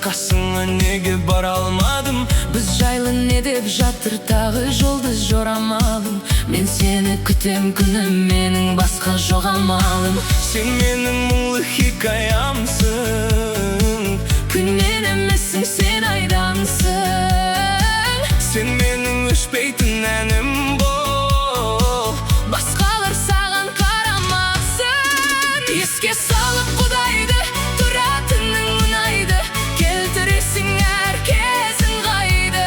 қасыңа неге бара алмадым? Біз жайлы не деп жатыр тағы жұлдыз жорамалым. Мен сені күтем күнім, менің басқа жоқ амалым. Сен менің мұңлы хикаямсың, Күннен емессің, сен айдансың. сен менің өшпейтін әнім бол. Басқалар саған қарамасын. Еске салып құдайды, тұратының ұнайды. Келтіресің әр кезін қайды.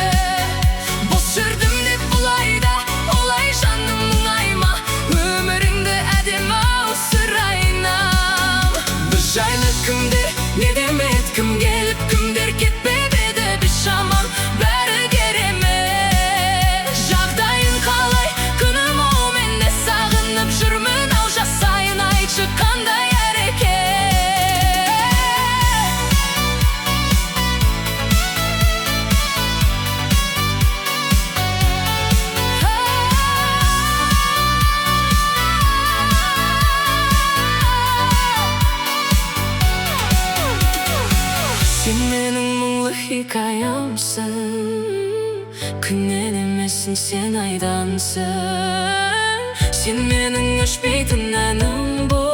Бос жүрдім деп бұлайда, олай жаным мұңайма. Өміріңді әдемі сұрайнам. Біз жайлы кімдер, Не демет, кім келіп, кімдер кетпеп еді. Біз шамам бәрі керемет. Жағдайың қалай, күнім оу, мен де сағынып жүрмін ау. Жасайын айтшы қандай әрекет. сен менің мұңлы Хикаямсың, күннен емессің, сен айдансың. Сен менің өшпейтін әнім бол.